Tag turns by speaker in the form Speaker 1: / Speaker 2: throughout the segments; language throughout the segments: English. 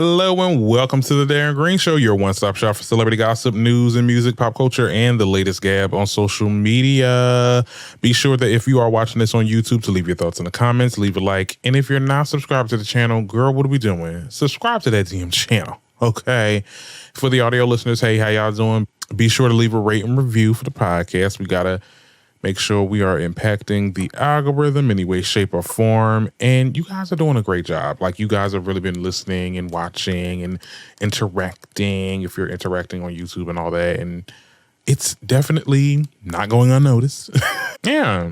Speaker 1: Hello and welcome to the Darren Green Show, your one-stop shop for celebrity gossip, news and music, pop culture, and the latest gab on social media. Be sure that if you are watching this on YouTube to leave your thoughts in the comments, leave a like, and if you're not subscribed to the channel, girl, what are we doing? Subscribe to that damn channel, okay? For the audio listeners, hey, how y'all doing? Be sure to leave a rate and review for the podcast. We gotta make sure we are impacting the algorithm in any way, shape, or form. And you guys are doing a great job. Like, you guys have really been listening and watching and interacting, if you're interacting on YouTube and all that. And it's definitely not going unnoticed. Yeah.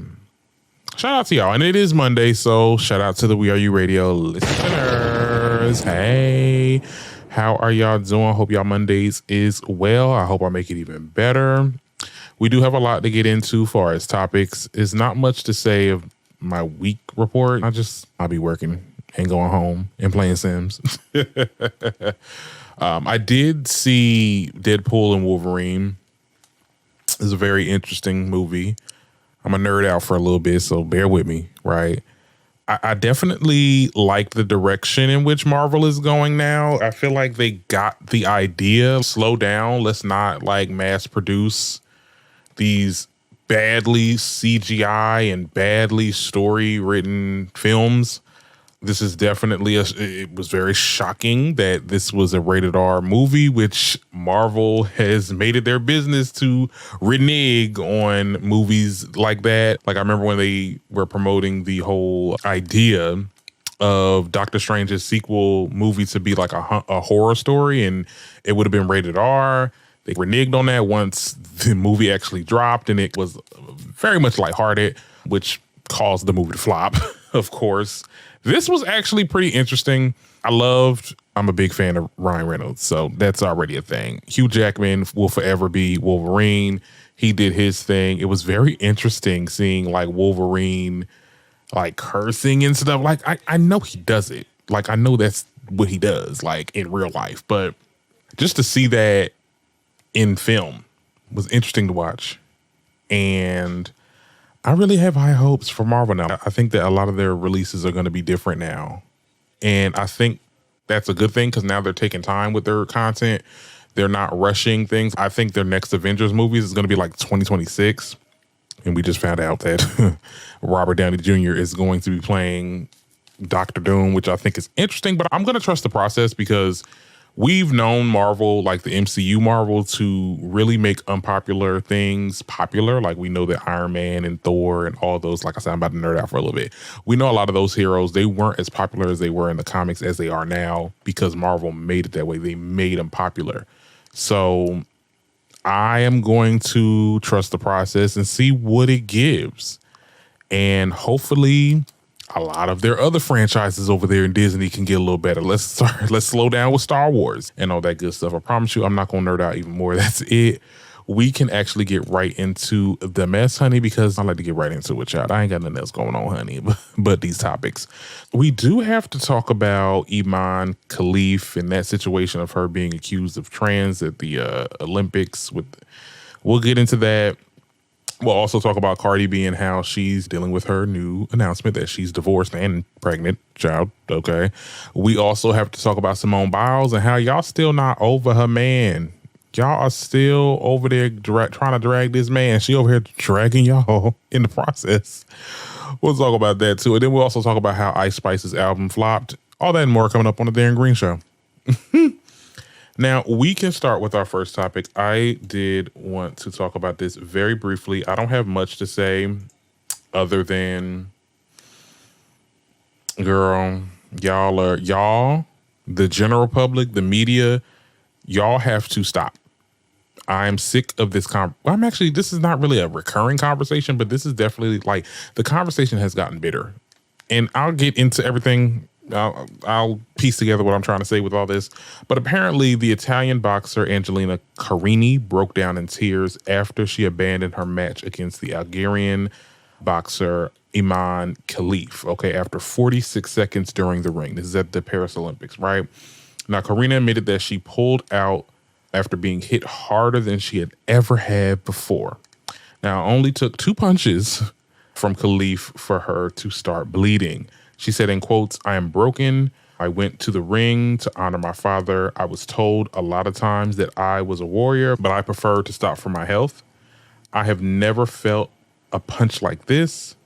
Speaker 1: Shout out to y'all. And it is Monday, so shout out to the We Are You Radio listeners. Hey, how are y'all doing? Hope y'all Mondays is well. I hope I make it even better. We do have a lot to get into far as topics. It's not much to say of my week report. I'll be working and going home and playing Sims. I did see Deadpool and Wolverine. It's a very interesting movie. I'm a nerd out for a little bit, so bear with me, right? I definitely like the direction in which Marvel is going now. I feel like they got the idea. Slow down. Let's not like mass produce these badly CGI and badly story written films. This is definitely it was very shocking that this was a rated R movie, which Marvel has made it their business to renege on movies like that. Like, I remember when they were promoting the whole idea of Doctor Strange's sequel movie to be like a horror story, and it would have been rated R. They reneged on that once the movie actually dropped, and it was very much lighthearted, which caused the movie to flop, of course. This was actually pretty interesting. I'm a big fan of Ryan Reynolds, so that's already a thing. Hugh Jackman will forever be Wolverine. He did his thing. It was very interesting seeing like Wolverine like cursing and stuff. Like, I know he does it. Like, I know that's what he does, like in real life, but just to see that in film was interesting to watch. And I really have high hopes for Marvel now. I think that a lot of their releases are going to be different now. And I think that's a good thing, because now they're taking time with their content. They're not rushing things. I think their next Avengers movies is going to be like 2026. And we just found out that Robert Downey Jr. is going to be playing Doctor Doom, which I think is interesting. But I'm going to trust the process, because we've known Marvel, like the MCU Marvel, to really make unpopular things popular. Like, we know that Iron Man and Thor and all those, like I said, I'm about to nerd out for a little bit. We know a lot of those heroes, they weren't as popular as they were in the comics as they are now, because Marvel made it that way. They made them popular. So I am going to trust the process and see what it gives. And hopefully a lot of their other franchises over there in Disney can get a little better. Let's slow down with Star Wars and all that good stuff. I promise you, I'm not going to nerd out even more. That's it. We can actually get right into the mess, honey, because I like to get right into it, child. I ain't got nothing else going on, honey, but these topics. We do have to talk about Imane, Khalif, and that situation of her being accused of trans at the Olympics. We'll get into that. We'll also talk about Cardi B and how she's dealing with her new announcement that she's divorced and pregnant, child. Okay. We also have to talk about Simone Biles and how y'all still not over her man. Y'all are still over there trying to drag this man. She over here dragging y'all in the process. We'll talk about that too. And then we'll also talk about how Ice Spice's album flopped. All that and more coming up on the Darren Green Show. Now, we can start with our first topic. I did want to talk about this very briefly. I don't have much to say other than, girl, y'all, the general public, the media, y'all have to stop. I'm sick of this. This is not really a recurring conversation, but this is definitely like the conversation has gotten bitter. And I'll get into everything. I'll piece together what I'm trying to say with all this. But apparently the Italian boxer Angelina Carini broke down in tears after she abandoned her match against the Algerian boxer Imane Khalif, okay, after 46 seconds during the ring. This is at the Paris Olympics, right? Now, Karina admitted that she pulled out after being hit harder than she had ever had before. Now, it only took 2 punches from Khalif for her to start bleeding. She said, in quotes, "I am broken. I went to the ring to honor my father. I was told a lot of times that I was a warrior, but I prefer to stop for my health. I have never felt a punch like this.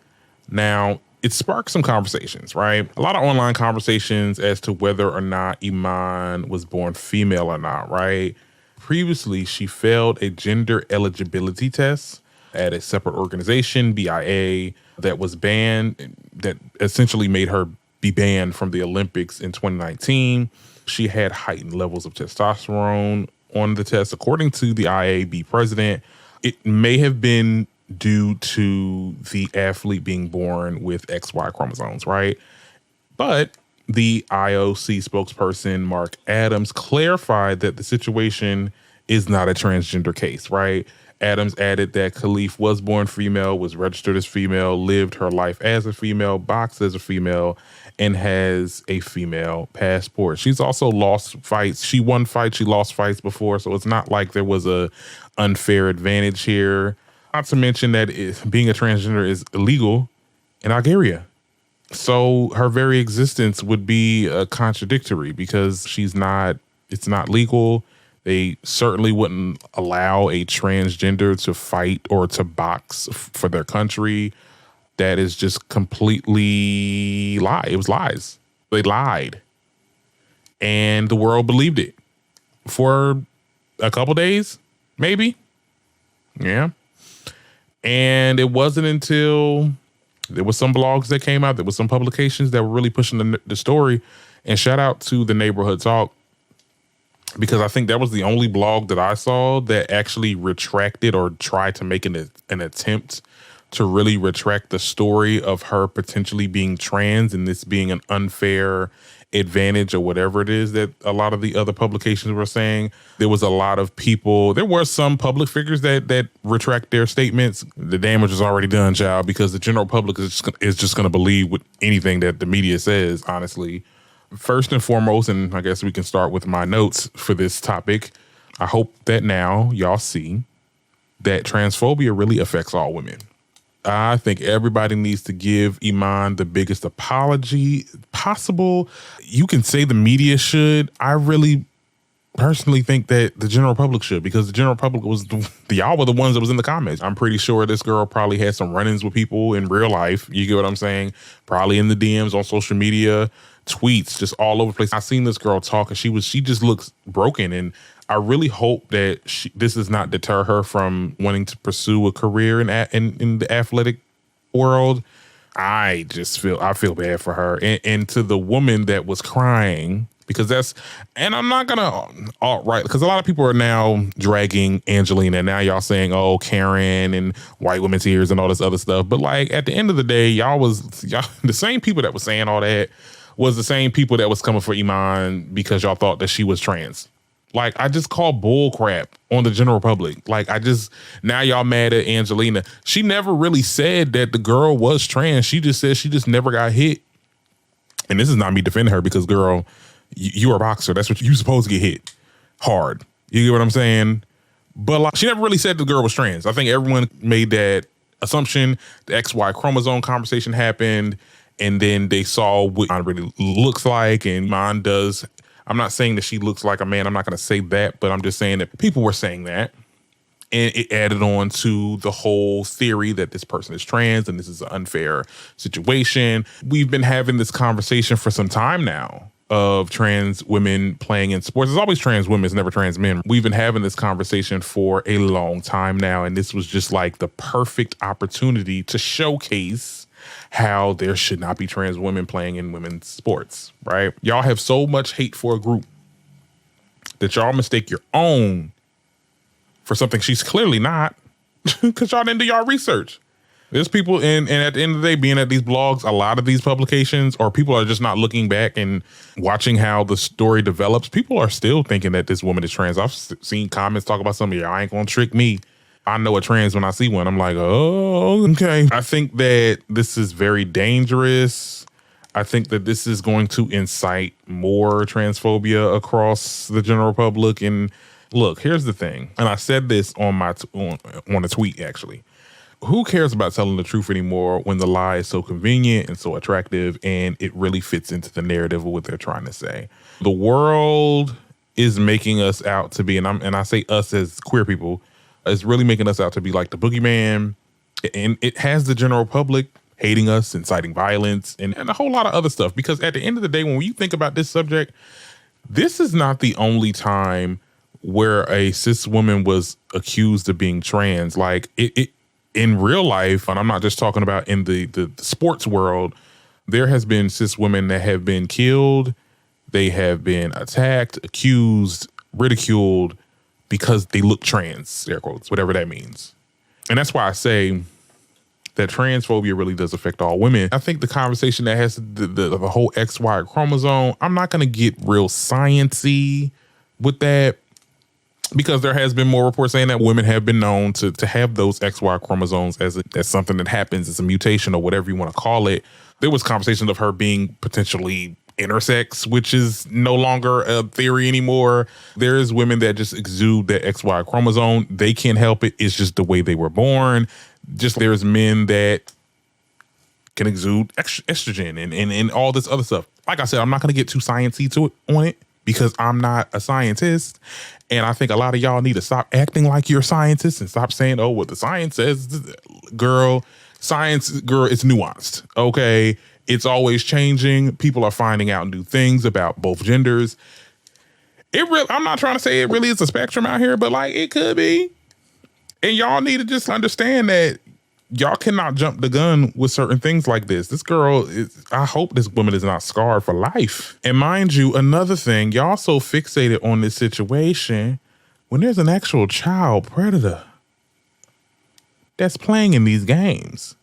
Speaker 1: Now, it sparked some conversations, right? A lot of online conversations as to whether or not Imane was born female or not, right? Previously, she failed a gender eligibility test at a separate organization, BIA, that was banned, that essentially made her be banned from the Olympics in 2019. She had heightened levels of testosterone on the test. According to the IAB president, it may have been due to the athlete being born with XY chromosomes, right? But the IOC spokesperson, Mark Adams, clarified that the situation is not a transgender case, right? Adams added that Khalif was born female, was registered as female, lived her life as a female, boxed as a female, and has a female passport. She's also lost fights. She won fights, she lost fights before, so it's not like there was a unfair advantage here. Not to mention that being a transgender is illegal in Algeria. So her very existence would be contradictory because it's not legal. They certainly wouldn't allow a transgender to fight or to box for their country. That is just completely lie. It was lies. They lied. And the world believed it for a couple days, maybe. Yeah. And it wasn't until there was some blogs that came out, there was some publications that were really pushing the story. And shout out to the Neighborhood Talk, because I think that was the only blog that I saw that actually retracted or tried to make an attempt to really retract the story of her potentially being trans and this being an unfair advantage or whatever it is that a lot of the other publications were saying. There was a lot of people, there were some public figures that retract their statements. The damage is already done, child, because the general public is just going to believe with anything that the media says, honestly. First and foremost, and I guess we can start with my notes for this topic, I hope that now y'all see that transphobia really affects all women. I think everybody needs to give Imane the biggest apology possible. You can say the media should. I really personally think that the general public should, because the general public was y'all were the ones that was in the comments. I'm pretty sure this girl probably had some run-ins with people in real life. You get what I'm saying? Probably in the DMs on social media, tweets, just all over the place. I seen this girl talk and she just looks broken. And I really hope that this does not deter her from wanting to pursue a career in the athletic world. I feel bad for her. And to the woman that was crying, because and I'm not gonna alt-right, because a lot of people are now dragging Angelina. Now y'all saying, oh, Karen and white women tears and all this other stuff. But like at the end of the day, y'all the same people that was saying all that was the same people that was coming for Imane because y'all thought that she was trans. Like, I just call bull crap on the general public. Like, now y'all mad at Angelina. She never really said that the girl was trans. She just said she just never got hit. And this is not me defending her, because girl, you're a boxer. That's what you're supposed to get hit hard. You get what I'm saying? But like, she never really said the girl was trans. I think everyone made that assumption. The XY chromosome conversation happened, and then they saw what Imane really looks like, and Imane does. I'm not saying that she looks like a man. I'm not going to say that, but I'm just saying that people were saying that. And it added on to the whole theory that this person is trans and this is an unfair situation. We've been having this conversation for some time now of trans women playing in sports. There's always trans women, it's never trans men. We've been having this conversation for a long time now, and this was just like the perfect opportunity to showcase how there should not be trans women playing in women's sports, right? Y'all have so much hate for a group that y'all mistake your own for something she's clearly not, because y'all didn't do y'all research. There's people, and at the end of the day, being at these blogs, a lot of these publications, or people are just not looking back and watching how the story develops. People are still thinking that this woman is trans. I've seen comments talk about some of y'all ain't gonna trick me. I know a trans when I see one. I'm like, oh, okay. I think that this is very dangerous. I think that this is going to incite more transphobia across the general public. And look, here's the thing. And I said this on a tweet, actually. who cares about telling the truth anymore when the lie is so convenient and so attractive and it really fits into the narrative of what they're trying to say? The world is making us out to be, and I say us as queer people, is really making us out to be like the boogeyman, and it has the general public hating us, inciting violence, and a whole lot of other stuff. Because at the end of the day, when you think about this subject, this is not the only time where a cis woman was accused of being trans. Like it in real life, and I'm not just talking about in the sports world, there has been cis women that have been killed, they have been attacked, accused, ridiculed because they look trans, air quotes, whatever that means. And that's why I say that transphobia really does affect all women. I think the conversation that has the whole XY chromosome, I'm not going to get real science-y with that, because there has been more reports saying that women have been known to have those XY chromosomes as something that happens, as a mutation or whatever you want to call it. There was conversation of her being potentially intersex, which is no longer a theory anymore. There is women that just exude that XY chromosome. They can't help it. It's just the way they were born. Just there's men that can exude estrogen and all this other stuff. Like I said, I'm not going to get too sciencey on it because I'm not a scientist. And I think a lot of y'all need to stop acting like you're scientists and stop saying, oh, what the science says. Girl, science, girl, it's nuanced, okay? It's always changing. People are finding out new things about both genders. I'm not trying to say it really is a spectrum out here, but like it could be. And y'all need to just understand that y'all cannot jump the gun with certain things like this. This girl I hope this woman is not scarred for life. And mind you, another thing, y'all so fixated on this situation when there's an actual child predator that's playing in these games.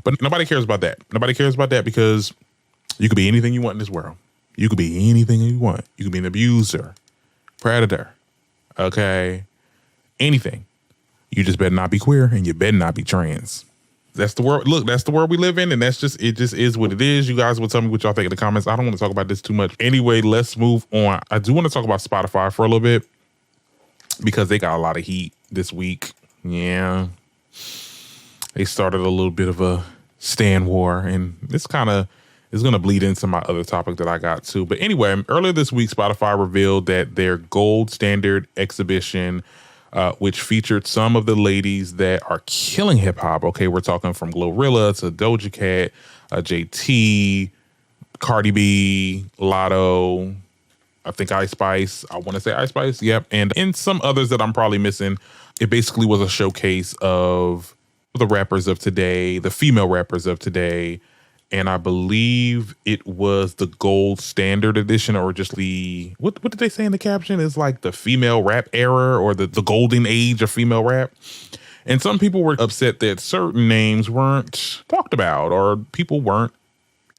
Speaker 1: But nobody cares about that. Nobody cares about that because you could be anything you want in this world. You could be anything you want. You could be an abuser, predator, okay? Anything. You just better not be queer and you better not be trans. That's the world. Look, that's the world we live in, and it just is what it is. You guys will tell me what y'all think in the comments. I don't want to talk about this too much. Anyway, let's move on. I do want to talk about Spotify for a little bit because they got a lot of heat this week. Yeah. They started a little bit of a stan war, and this kind of is going to bleed into my other topic that I got too. But anyway, earlier this week, Spotify revealed that their gold standard exhibition, which featured some of the ladies that are killing hip hop. Okay, we're talking from Glorilla to Doja Cat, JT, Cardi B, Lotto, I think Ice Spice. I want to say Ice Spice. Yep. And some others that I'm probably missing. It basically was a showcase of the rappers of today, the female rappers of today. And I believe it was the gold standard edition, or just the, what did they say in the caption? It's like the female rap era, or the golden age of female rap. And some people were upset that certain names weren't talked about, or people weren't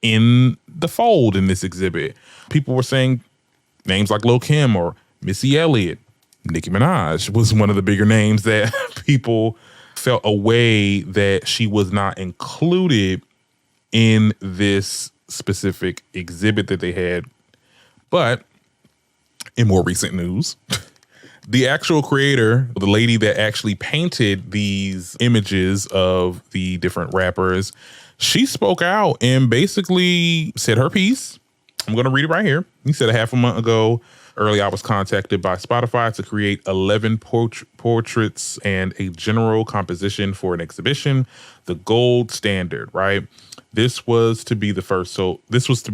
Speaker 1: in the fold in this exhibit. People were saying names like Lil' Kim or Missy Elliott. Nicki Minaj was one of the bigger names that people felt a way that she was not included in this specific exhibit that they had. But in more recent news, the actual creator, the lady that actually painted these images of the different rappers, she spoke out and basically said her piece. I'm going to read it right here. He said, a half a month ago, early, I was contacted by Spotify to create 11 portraits and a general composition for an exhibition, the gold standard, right? This was to be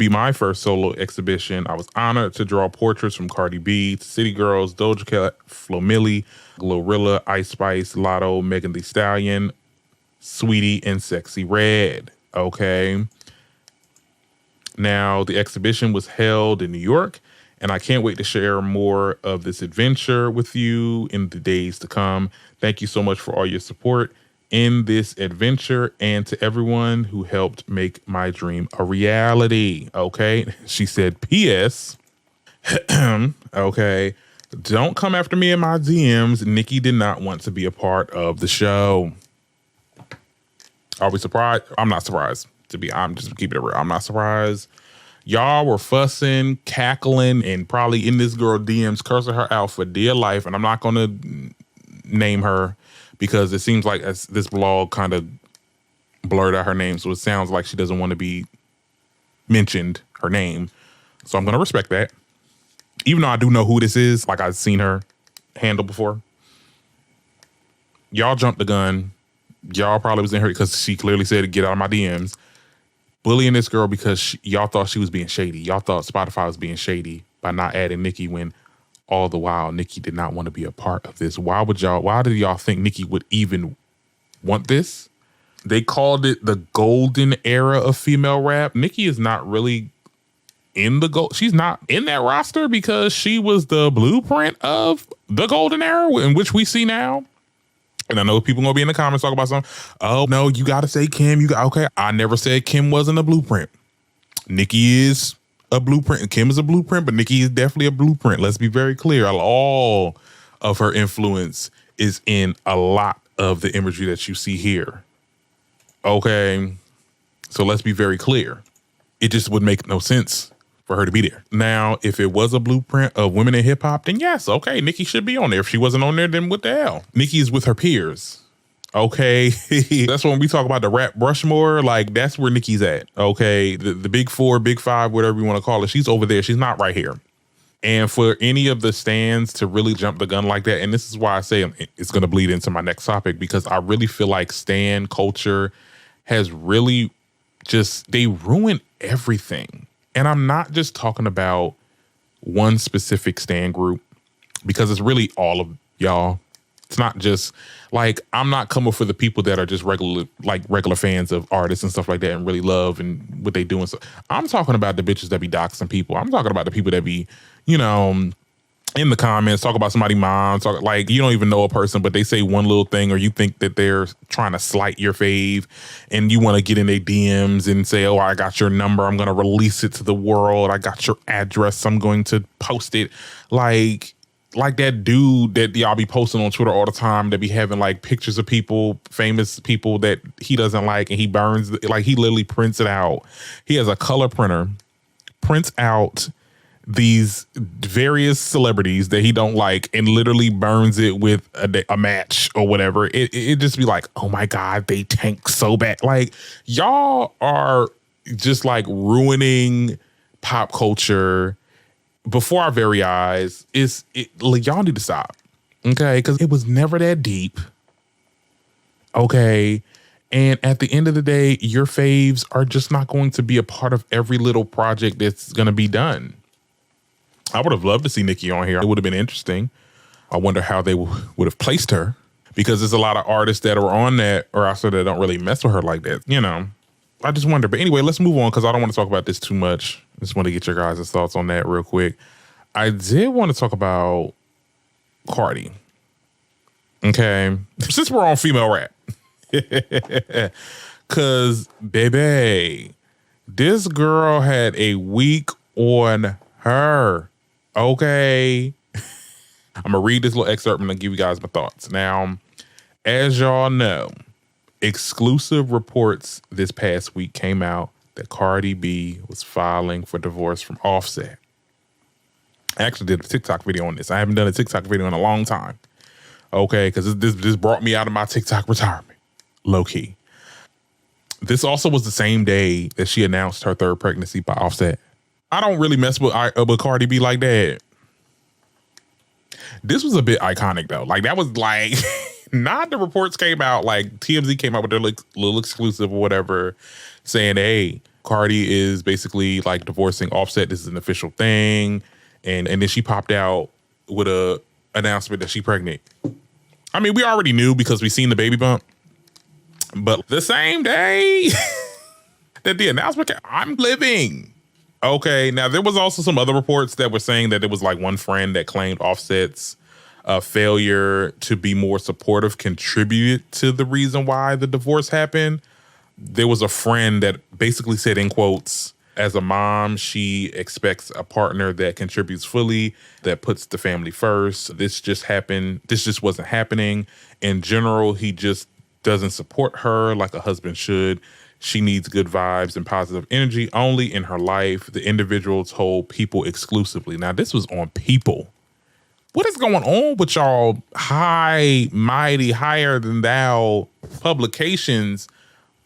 Speaker 1: my first solo exhibition. I was honored to draw portraits from Cardi B to City Girls, Doja Cat, Flo Milli, Glorilla, Ice Spice, Lotto, Megan Thee Stallion, Sweetie, and Sexy Red. Okay. Now, the exhibition was held in New York, and I can't wait to share more of this adventure with you in the days to come. Thank you so much for all your support in this adventure, and to everyone who helped make my dream a reality. Okay. She said, P.S. Okay. Don't come after me in my DMs. Nicki did not want to be a part of the show. Are we surprised? I'm not surprised. I'm just keeping it real. I'm not surprised. Y'all were fussing, cackling, and probably in this girl DMs cursing her out for dear life. And I'm not going to name her, because it seems like as this blog kind of blurred out her name, so it sounds like she doesn't want to be mentioned, her name. So I'm going to respect that. Even though I do know who this is, like I've seen her handle before. Y'all jumped the gun. Y'all probably was in her because she clearly said, get out of my DMs. Bullying this girl because y'all thought she was being shady. Y'all thought Spotify was being shady by not adding Nicki when all the while Nicki did not want to be a part of this. Why did y'all think Nicki would even want this? They called it the golden era of female rap. Nicki is not really in the gold. She's not in that roster because she was the blueprint of the golden era in which we see now. And I know people gonna be in the comments talking about something. Oh no, you gotta say Kim. Okay. I never said Kim wasn't a blueprint. Nicki is a blueprint. Kim is a blueprint, but Nicki is definitely a blueprint. Let's be very clear. All of her influence is in a lot of the imagery that you see here. Okay. So let's be very clear. It just would make no sense for her to be there. Now, if it was a blueprint of women in hip hop, then yes, okay, Nicki should be on there. If she wasn't on there, then what the hell? Nicki is with her peers. Okay. That's when we talk about the rap Rushmore, like that's where Nicki's at. Okay. The big four, big five, whatever you want to call it. She's over there. She's not right here. And for any of the stands to really jump the gun like that, and this is why I say it's going to bleed into my next topic, because I really feel like stan culture has really they ruin everything. And I'm not just talking about one specific stan group, because it's really all of y'all. It's not just like, I'm not coming for the people that are just regular fans of artists and stuff like that and really love and what they do and stuff. I'm talking about the bitches that be doxing people. I'm talking about the people that be, in the comments, talk about somebody's mom, like you don't even know a person, but they say one little thing, or you think that they're trying to slight your fave and you want to get in their DMs and say, oh, I got your number. I'm going to release it to the world. I got your address. I'm going to post it. Like that dude that y'all be posting on Twitter all the time that be having like pictures of people, famous people that he doesn't like, and he burns, like he literally prints it out. He has a color printer, prints out these various celebrities that he don't like and literally burns it with a match or whatever. It just be like, oh my God, they tank so bad. Like y'all are just like ruining pop culture before our very eyes. Like, y'all need to stop. Okay. Cause it was never that deep. Okay. And at the end of the day, your faves are just not going to be a part of every little project that's going to be done. I would have loved to see Nicki on here. It would have been interesting. I wonder how they would have placed her, because there's a lot of artists that are on that or also that don't really mess with her like that. I just wonder. But anyway, let's move on, because I don't want to talk about this too much. I just want to get your guys' thoughts on that real quick. I did want to talk about Cardi. Okay. Since we're on female rap. Because, baby, this girl had a week on her. Okay. I'm going to read this little excerpt. I'm going to give you guys my thoughts. Now, as y'all know, exclusive reports this past week came out that Cardi B was filing for divorce from Offset. I actually did a TikTok video on this. I haven't done a TikTok video in a long time. Okay, because this brought me out of my TikTok retirement. Low key. This also was the same day that she announced her third pregnancy by Offset. I don't really mess with Cardi B like that. This was a bit iconic though. Like that was like, not the reports came out, like TMZ came out with their little exclusive or whatever, saying, hey, Cardi is basically like divorcing Offset. This is an official thing. And then she popped out with a announcement that she's pregnant. I mean, we already knew because we seen the baby bump. But the same day that the announcement came, I'm living. Okay, now there was also some other reports that were saying that there was like one friend that claimed Offset's failure to be more supportive contributed to the reason why the divorce happened. There was a friend that basically said, in quotes, as a mom, she expects a partner that contributes fully, that puts the family first. This just happened. This just wasn't happening. In general, he just doesn't support her like a husband should. She needs good vibes and positive energy only in her life. The individual told People exclusively. Now, this was on People. what is going on with y'all high, mighty, higher than thou publications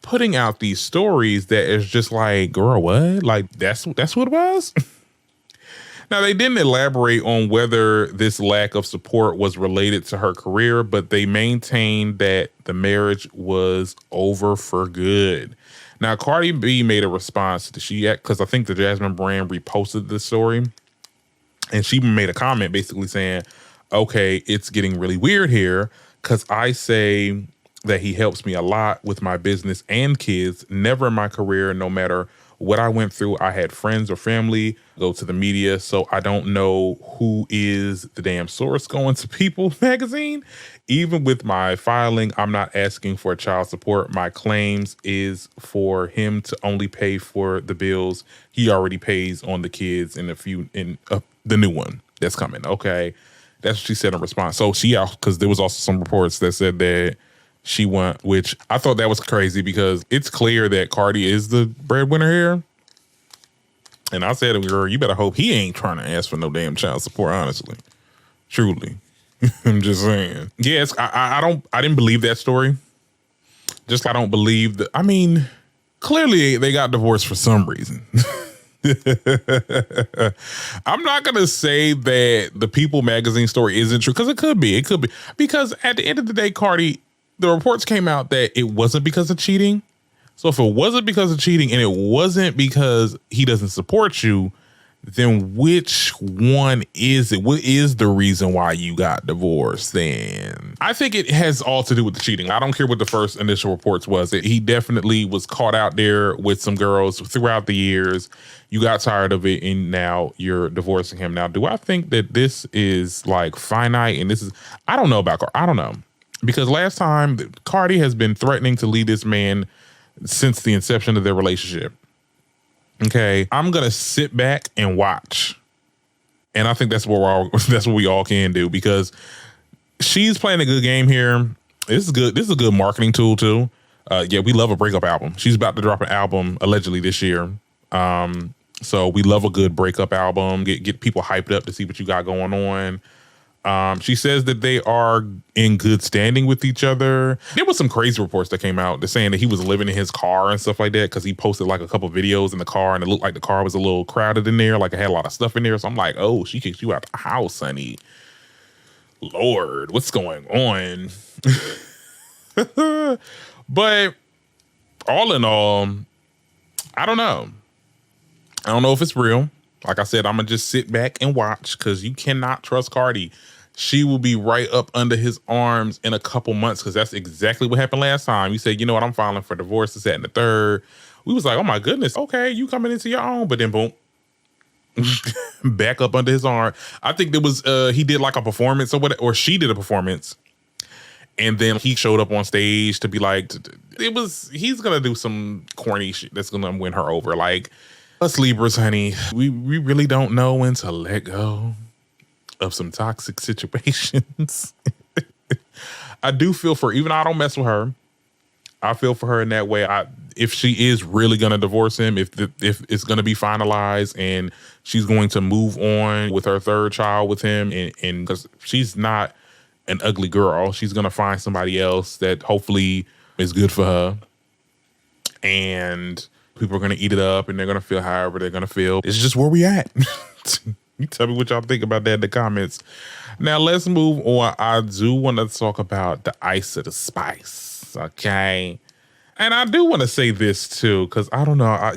Speaker 1: putting out these stories that is just like, girl, what? Like, that's what it was? Now, they didn't elaborate on whether this lack of support was related to her career, but they maintained that the marriage was over for good. Now, Cardi B made a response to because I think the Jasmine brand reposted this story, and she made a comment basically saying, okay, it's getting really weird here because I say that he helps me a lot with my business and kids, never in my career, no matter what I went through. I had friends or family go to the media, so I don't know who is the damn source going to People magazine. Even with my filing, I'm not asking for child support. My claims is for him to only pay for the bills he already pays on the kids in the new one that's coming. Okay, that's what she said in response. So she out because there was also some reports that said that she went, which I thought that was crazy because it's clear that Cardi is the breadwinner here. And I said, girl, you better hope he ain't trying to ask for no damn child support, honestly. Truly. I'm just saying. Yes, I didn't believe that story. Just I don't believe that. I mean, clearly they got divorced for some reason. I'm not going to say that the People magazine story isn't true because it could be. It could be. Because at the end of the day, Cardi, the reports came out that it wasn't because of cheating. So if it wasn't because of cheating and it wasn't because he doesn't support you, then which one is it? What is the reason why you got divorced then? I think it has all to do with the cheating. I don't care what the first initial reports was. He definitely was caught out there with some girls throughout the years. You got tired of it and now you're divorcing him. Now, do I think that this is like finite and this is, I don't know about Cardi. I don't know. Because last time, Cardi has been threatening to leave this man since the inception of their relationship. Okay, I'm gonna sit back and watch, and I think that's what we all can do because she's playing a good game here. This is good. This is a good marketing tool too. Yeah, we love a breakup album. She's about to drop an album allegedly this year. So we love a good breakup album. Get people hyped up to see what you got going on. She says that they are in good standing with each other. There was some crazy reports that came out. They're saying that he was living in his car and stuff like that because he posted like a couple videos in the car and it looked like the car was a little crowded in there, like it had a lot of stuff in there. So I'm like, oh, she kicked you out the house, honey. Lord, what's going on? But all in all, I don't know. I don't know if it's real. Like I said, I'm going to just sit back and watch because you cannot trust Cardi. She will be right up under his arms in a couple months because that's exactly what happened last time. You said, you know what, I'm filing for divorce, this, that, and the third. We was like, oh my goodness, okay, you coming into your own. But then boom, back up under his arm. I think there was, he did like a performance or whatever, or she did a performance. And then he showed up on stage to be like, he's going to do some corny shit that's going to win her over. Like, us Libras, honey, we really don't know when to let go of some toxic situations. I do feel for, even though I don't mess with her, I feel for her in that way. If she is really going to divorce him, if it's going to be finalized and she's going to move on with her third child with him, and because she's not an ugly girl, she's going to find somebody else that hopefully is good for her. And people are going to eat it up and they're going to feel however they're going to feel. It's just where we at. You tell me what y'all think about that in the comments. Now, let's move on. I do want to talk about the ice of the spice, okay? And I do want to say this, too, because I don't know.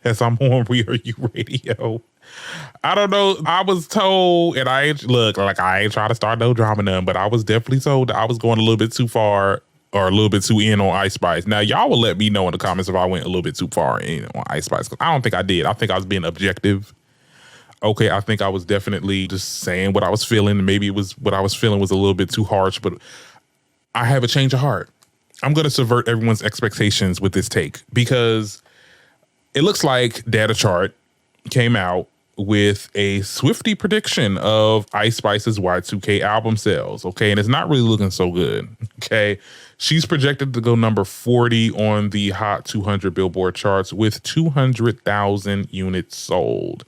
Speaker 1: As I'm on We Are You Radio, I don't know. I was told, and I ain't trying to start no drama none, but I was definitely told that I was going a little bit too far or a little bit too in on Ice Spice. Now, y'all will let me know in the comments if I went a little bit too far in on Ice Spice, because I don't think I did. I think I was being objective. Okay, I think I was definitely just saying what I was feeling. Maybe it was what I was feeling was a little bit too harsh, but I have a change of heart. I'm going to subvert everyone's expectations with this take because it looks like Data Chart came out with a Swiftie prediction of Ice Spice's Y2K album sales. Okay, and it's not really looking so good. Okay, she's projected to go number 40 on the Hot 200 Billboard charts with 200,000 units sold.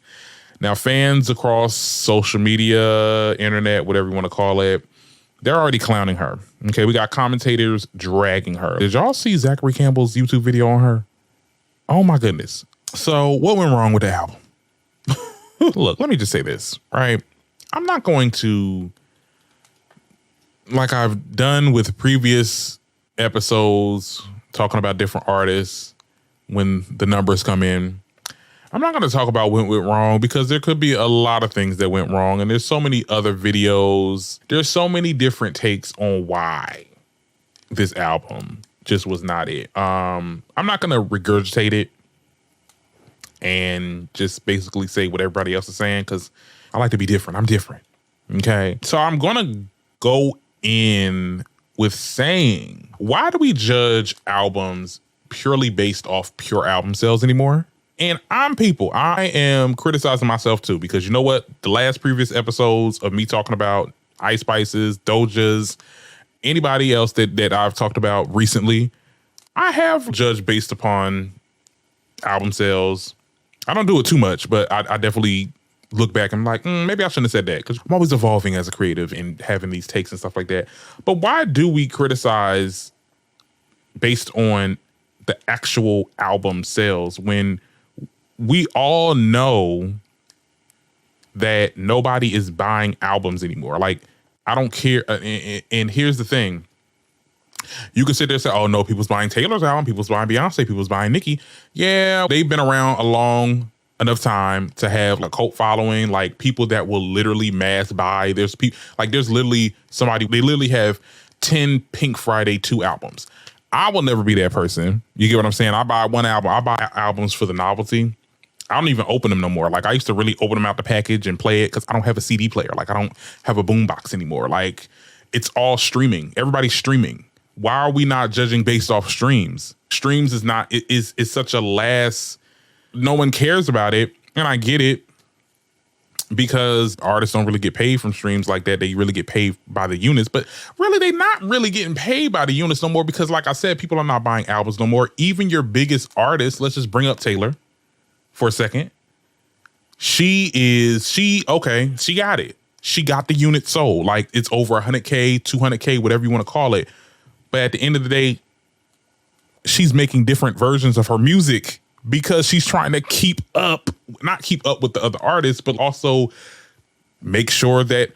Speaker 1: Now, fans across social media, internet, whatever you want to call it, they're already clowning her. Okay, we got commentators dragging her. Did y'all see Zachary Campbell's YouTube video on her? Oh my goodness. So what went wrong with the album? Look, let me just say this, right? I'm not going to, like I've done with previous episodes, talking about different artists when the numbers come in. I'm not going to talk about what went wrong because there could be a lot of things that went wrong. And there's so many other videos. There's so many different takes on why this album just was not it. I'm not going to regurgitate it and just basically say what everybody else is saying because I like to be different. I'm different. Okay. So I'm going to go in with saying, why do we judge albums purely based off pure album sales anymore? And I am criticizing myself too, because you know what? The last previous episodes of me talking about Ice Spices, Dojas, anybody else that I've talked about recently, I have judged based upon album sales. I don't do it too much, but I definitely look back and I'm like, maybe I shouldn't have said that because I'm always evolving as a creative and having these takes and stuff like that. But why do we criticize based on the actual album sales when we all know that nobody is buying albums anymore? Like, I don't care. And here's the thing. You can sit there and say, oh no, people's buying Taylor's album, people's buying Beyonce, people's buying Nicki. Yeah, they've been around a long enough time to have a cult following, like people that will literally mass buy. There's people, like there's literally somebody, they literally have 10 Pink Friday 2 albums. I will never be that person. You get what I'm saying? I buy one album. I buy albums for the novelty. I don't even open them no more. Like I used to really open them out the package and play it because I don't have a CD player. Like I don't have a boombox anymore. Like it's all streaming. Everybody's streaming. Why are we not judging based off streams? Streams is not, it's such a last, no one cares about it. And I get it because artists don't really get paid from streams like that. They really get paid by the units, but really they're not really getting paid by the units no more because like I said, people are not buying albums no more. Even your biggest artists, let's just bring up Taylor for a second. She got it. She got the unit sold. Like it's over 100K, 200K, whatever you want to call it. But at the end of the day, she's making different versions of her music because she's trying to not keep up with the other artists, but also make sure that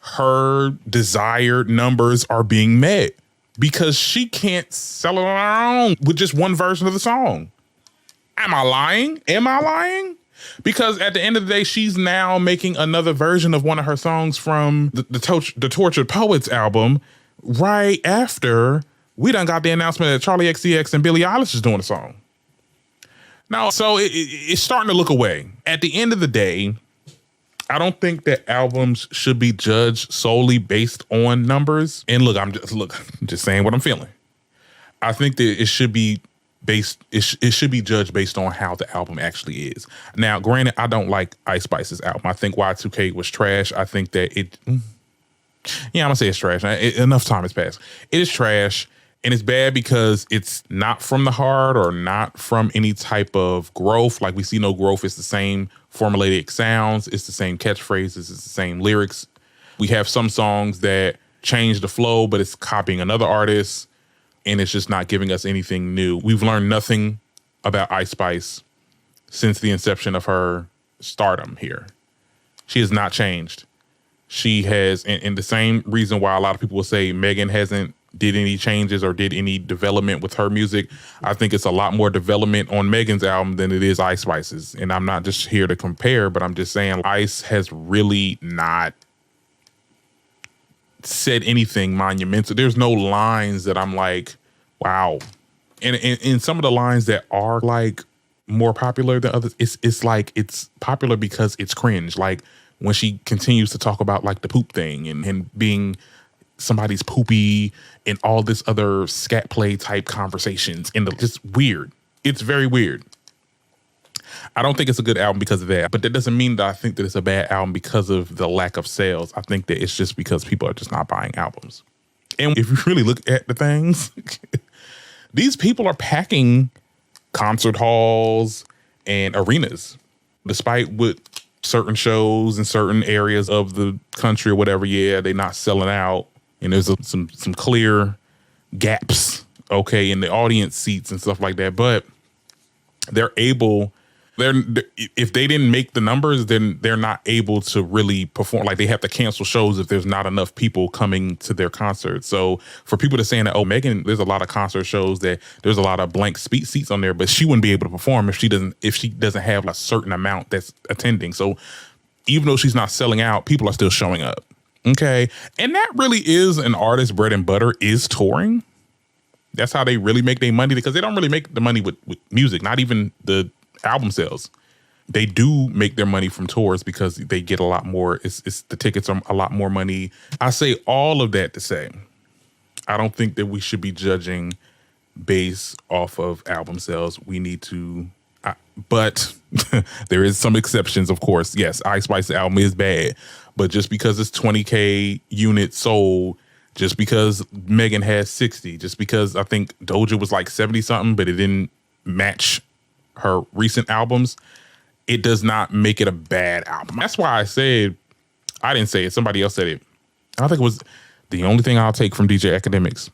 Speaker 1: her desired numbers are being met because she can't sell it on her own with just one version of the song. Am I lying? Because at the end of the day, she's now making another version of one of her songs from the Tortured Poets album right after we done got the announcement that Charlie XCX and Billie Eilish is doing a song. Now, so it's starting to look away. At the end of the day, I don't think that albums should be judged solely based on numbers. And look, I'm just saying what I'm feeling. I think that it should be it should be judged based on how the album actually is. Now, granted, I don't like Ice Spice's album. I think Y2K was trash. I think that I'm gonna say it's trash. Enough time has passed. It is trash, and it's bad because it's not from the heart or not from any type of growth. Like we see no growth. It's the same formulated sounds. It's the same catchphrases. It's the same lyrics. We have some songs that change the flow, but it's copying another artist. And it's just not giving us anything new. We've learned nothing about Ice Spice since the inception of her stardom here. She has not changed. She has, and the same reason why a lot of people will say Megan hasn't did any changes or did any development with her music. I think it's a lot more development on Megan's album than it is Ice Spice's. And I'm not just here to compare, but I'm just saying Ice has really not said anything monumental. There's no lines that I'm like, wow. And some of the lines that are like more popular than others, it's like it's popular because it's cringe. Like when she continues to talk about like the poop thing and being somebody's poopy and all this other scat play type conversations and just weird. It's very weird. I don't think it's a good album because of that, but that doesn't mean that I think that it's a bad album because of the lack of sales. I think that it's just because people are just not buying albums. And if you really look at the things, these people are packing concert halls and arenas, despite what certain shows in certain areas of the country or whatever, yeah, they're not selling out. And there's some clear gaps, okay, in the audience seats and stuff like that. But they're if they didn't make the numbers, then they're not able to really perform. Like, they have to cancel shows if there's not enough people coming to their concert. So for people to saying that, oh, Megan, there's a lot of concert shows that there's a lot of blank seats on there, but she wouldn't be able to perform if she doesn't have a certain amount that's attending. So even though she's not selling out, people are still showing up. Okay. And that really is an artist's bread and butter, is touring. That's how they really make their money, because they don't really make the money with music, not even the album sales. They do make their money from tours because they get a lot more. It's the tickets are a lot more money. I say all of that to say, I don't think that we should be judging based off of album sales. We need to, but there is some exceptions, of course. Yes, Ice Spice's album is bad, but just because it's 20K units sold, just because Megan has 60, just because I think Doja was like 70 something, but it didn't match her recent albums, it does not make it a bad album. That's why I said, I didn't say it, somebody else said it. I think it was the only thing I'll take from DJ Academics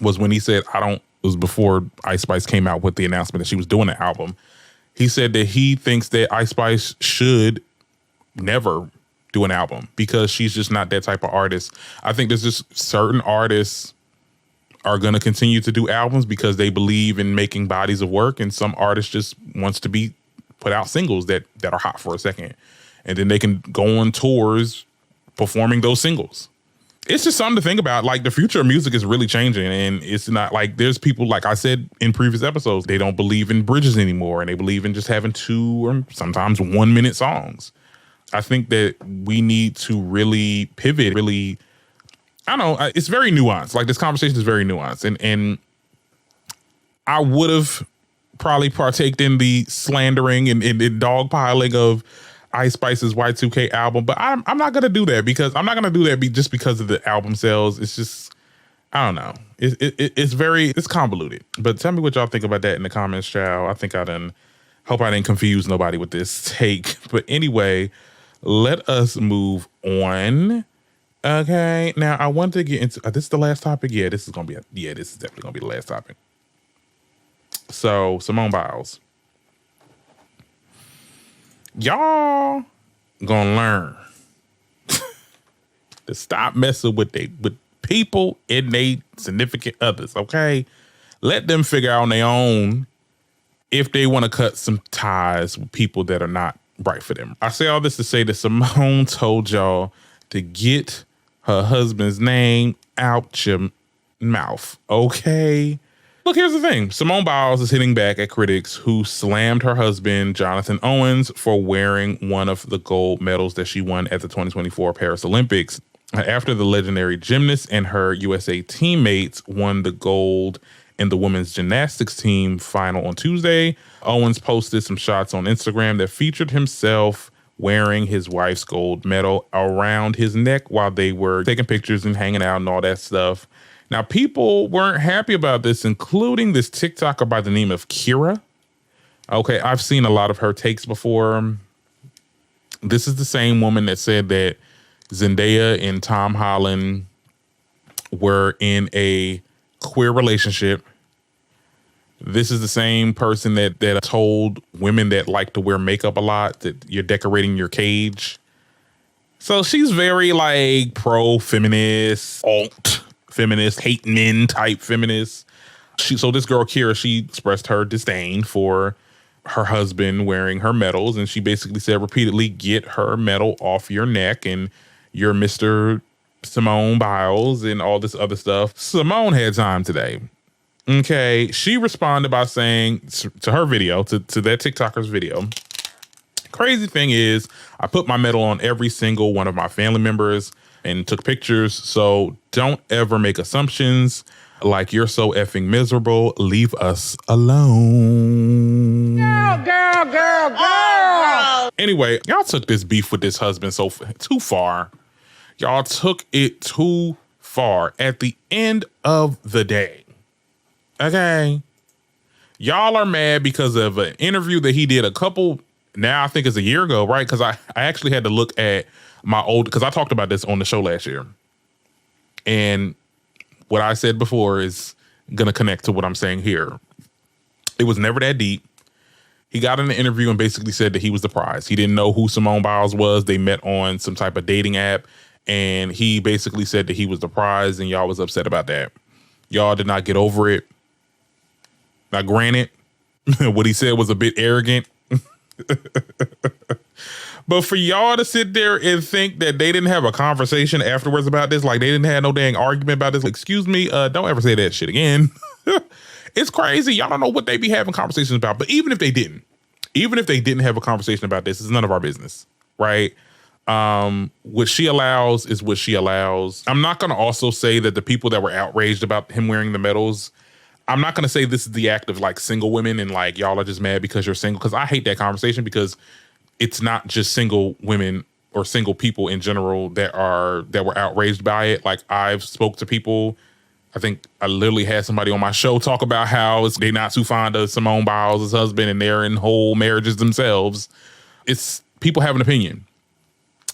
Speaker 1: was when he said, it was before Ice Spice came out with the announcement that she was doing an album. He said that he thinks that Ice Spice should never do an album because she's just not that type of artist. I think there's just certain artists are going to continue to do albums because they believe in making bodies of work, and some artists just wants to be put out singles that are hot for a second, and then they can go on tours performing those singles. It's just something to think about. Like, the future of music is really changing, and it's not like there's people, like I said in previous episodes, they don't believe in bridges anymore, and they believe in just having 2 or sometimes 1 minute songs. I think that we need to really pivot, really, I don't know, it's very nuanced. Like, this conversation is very nuanced. And I would have probably partaked in the slandering and dogpiling of Ice Spice's Y2K album, but I'm not going to do that, because I'm not going to do that just because of the album sales. It's just, I don't know. It's convoluted. But tell me what y'all think about that in the comments, child. I think hope I didn't confuse nobody with this take. But anyway, let us move on. Okay, now I want to get into, this is the last topic? Yeah, this is definitely going to be the last topic. So, Simone Biles. Y'all gonna learn to stop messing with people and they significant others, okay? Let them figure out on their own if they want to cut some ties with people that are not right for them. I say all this to say that Simone told y'all to get her husband's name out your mouth, okay? Look, here's the thing. Simone Biles is hitting back at critics who slammed her husband, Jonathan Owens, for wearing one of the gold medals that she won at the 2024 Paris Olympics. After the legendary gymnast and her USA teammates won the gold in the women's gymnastics team final on Tuesday, Owens posted some shots on Instagram that featured himself wearing his wife's gold medal around his neck while they were taking pictures and hanging out and all that stuff. Now, people weren't happy about this, including this TikToker by the name of Kira. Okay, I've seen a lot of her takes before. This is the same woman that said that Zendaya and Tom Holland were in a queer relationship. This is the same person that told women that like to wear makeup a lot that you're decorating your cage. So she's very like pro-feminist, alt-feminist, hate men type feminist. So this girl, Kira, she expressed her disdain for her husband wearing her medals. And she basically said repeatedly, get her medal off your neck and you're Mr. Simone Biles and all this other stuff. Simone had time today. Okay, she responded by saying to her video, to that TikToker's video, crazy thing is I put my medal on every single one of my family members and took pictures. So don't ever make assumptions like you're so effing miserable. Leave us alone. Girl. Anyway, y'all took this beef with this husband too far. Y'all took it too far. At the end of the day, okay, y'all are mad because of an interview that he did a couple Now I think it's a year ago, right? Because I actually had to look at my old, because I talked about this on the show last year. And what I said before is going to connect to what I'm saying here. It was never that deep. He got in the interview and basically said that he was the prize. He didn't know who Simone Biles was. They met on some type of dating app. And he basically said that he was the prize and y'all was upset about that. Y'all did not get over it. Now, granted, what he said was a bit arrogant. But for y'all to sit there and think that they didn't have a conversation afterwards about this, like they didn't have no dang argument about this, like, excuse me, don't ever say that shit again. It's crazy. Y'all don't know what they be having conversations about. But even if they didn't have a conversation about this, it's none of our business, right? What she allows is what she allows. I'm not going to also say that the people that were outraged about him wearing the medals, I'm not going to say this is the act of like single women and like y'all are just mad because you're single, because I hate that conversation, because it's not just single women or single people in general that were outraged by it. Like I've spoke to people. I think I literally had somebody on my show talk about how they not too fond of Simone Biles' husband and they're in whole marriages themselves. It's people have an opinion.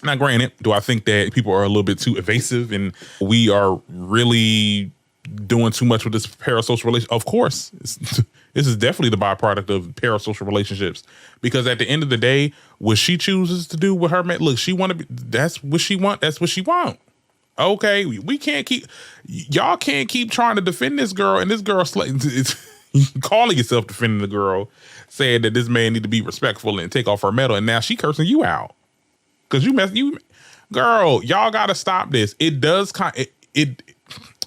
Speaker 1: Now, granted, do I think that people are a little bit too evasive and we are really doing too much with this parasocial relationship? Of course. This is definitely the byproduct of parasocial relationships, because at the end of the day, what she chooses to do with her man, look, she want to be, that's what she want. That's what she want. Okay, we can't keep, y'all can't keep trying to defend this girl, and this girl, it's calling yourself defending the girl, saying that this man need to be respectful and take off her medal, and now she cursing you out because you girl, y'all got to stop this. It does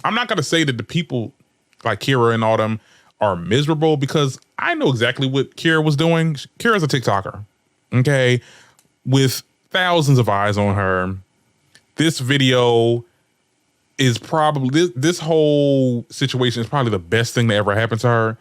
Speaker 1: I'm not gonna say that the people like Kira and all them are miserable, because I know exactly what Kira was doing. Kira's a TikToker, okay, with thousands of eyes on her. This video is probably, this whole situation is probably the best thing that ever happened to her,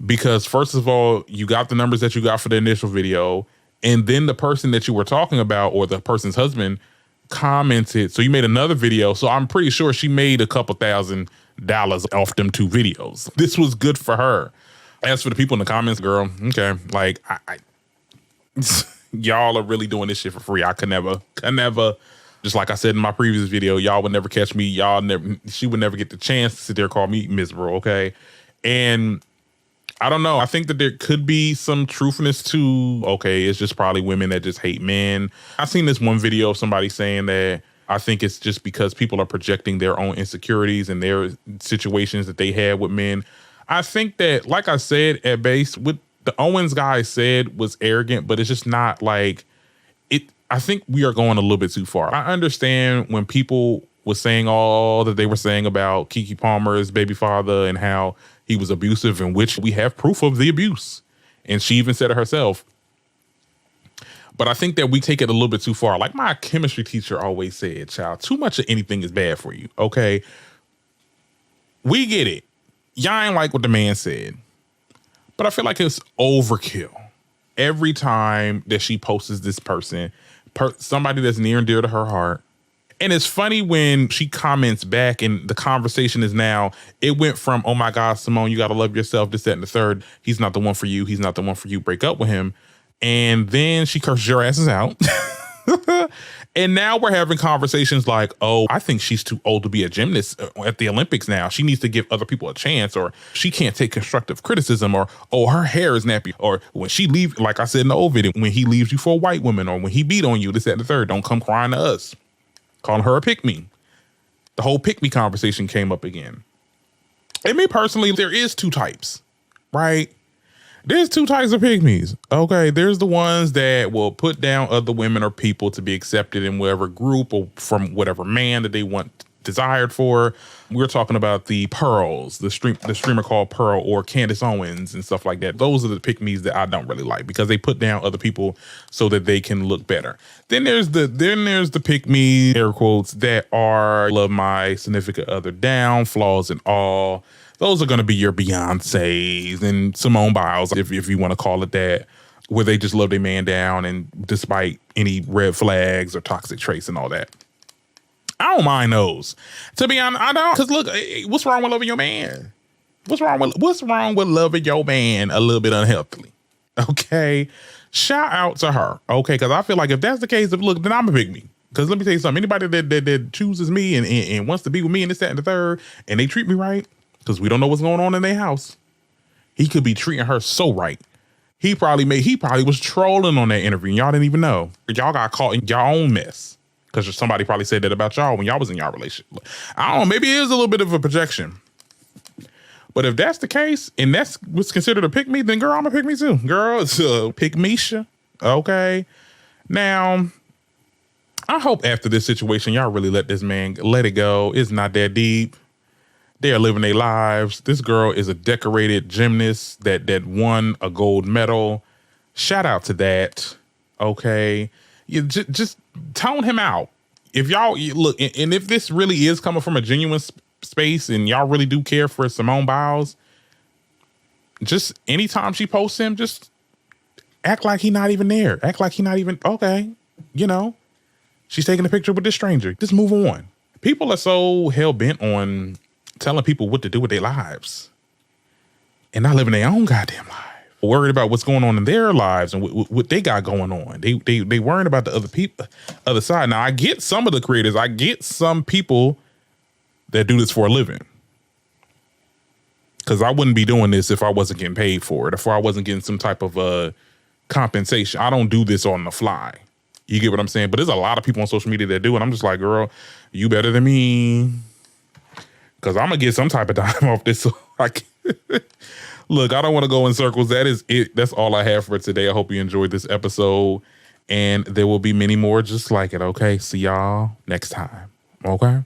Speaker 1: because first of all, you got the numbers that you got for the initial video, and then the person that you were talking about, or the person's husband, commented. So you made another video. So I'm pretty sure she made a couple $1,000 off them 2 videos. This was good for her. As for the people in the comments, girl, okay, like I y'all are really doing this shit for free. I could never. Just like I said in my previous video, y'all would never catch me. She would never get the chance to sit there and call me miserable, okay? And I don't know. I think that there could be some truthness to, okay, it's just probably women that just hate men. I seen this one video of somebody saying that I think it's just because people are projecting their own insecurities and their situations that they had with men. I think that, like I said, at base, what the Owens guy said was arrogant, but it's just not like it. I think we are going a little bit too far. I understand when people was saying all that they were saying about Keke Palmer's baby father and how he was abusive, in which we have proof of the abuse. And she even said it herself. But I think that we take it a little bit too far. Like my chemistry teacher always said, child, too much of anything is bad for you, okay? We get it. Y'all ain't like what the man said. But I feel like it's overkill. Every time that she posts this person, somebody that's near and dear to her heart. And it's funny when she comments back and the conversation is now, it went from, oh my God, Simone, you got to love yourself, this, that, and the third. He's not the one for you. He's not the one for you. Break up with him. And then she curses your asses out. And now we're having conversations like, oh, I think she's too old to be a gymnast at the Olympics now. She needs to give other people a chance, or she can't take constructive criticism, or, oh, her hair is nappy, or when she leaves, like I said in the old video, when he leaves you for a white woman, or when he beat on you, this, that, and the third, don't come crying to us. Calling her a pick-me. The whole pick-me conversation came up again. And me personally, there is 2 types, right? There's 2 types of pygmies. Okay, there's the ones that will put down other women or people to be accepted in whatever group or from whatever man that they want desired for. We're talking about the Pearls, the streamer called Pearl, or Candace Owens and stuff like that. Those are the pygmies that I don't really like, because they put down other people so that they can look better. Then there's the pygmy, air quotes, that are love my significant other down, flaws and all. Those are going to be your Beyoncés and Simone Biles, if you want to call it that, where they just love their man down, and despite any red flags or toxic traits and all that. I don't mind those. To be honest, I don't. Because look, what's wrong with loving your man? What's wrong with loving your man a little bit unhealthily? Okay, Shout out to her, okay? Because I feel like if that's the case, look, then I'm a pick me. Because let me tell you something. Anybody that chooses me and wants to be with me and this, that, and the third, and they treat me right, because we don't know what's going on in their house. He could be treating her so right. He probably was trolling on that interview and y'all didn't even know. Y'all got caught in y'all own mess. Because somebody probably said that about y'all when y'all was in y'all relationship. I don't know, maybe it is a little bit of a projection. But if that's the case, and that's what's considered a pick me, then girl, I'm a pick me too. Girl, it's a pick Misha. Okay. Now, I hope after this situation, y'all really let this man let it go. It's not that deep. They are living their lives. This girl is a decorated gymnast that won a gold medal. Shout out to that. Okay. You just tone him out. If y'all look, and if this really is coming from a genuine space and y'all really do care for Simone Biles, just anytime she posts him, just act like he not even there. Act like he not even, okay, you know, she's taking a picture with this stranger. Just move on. People are so hell-bent on telling people what to do with their lives and not living their own goddamn life. Worried about what's going on in their lives and what they got going on. They worrying about the other side. Now, I get some of the creators. I get some people that do this for a living. Because I wouldn't be doing this if I wasn't getting paid for it, if I wasn't getting some type of compensation. I don't do this on the fly. You get what I'm saying? But there's a lot of people on social media that do, and I'm just like, girl, you better than me. Because I'm going to get some type of dime off this. So look, I don't want to go in circles. That is it. That's all I have for today. I hope you enjoyed this episode. And there will be many more just like it, okay? See y'all next time, okay?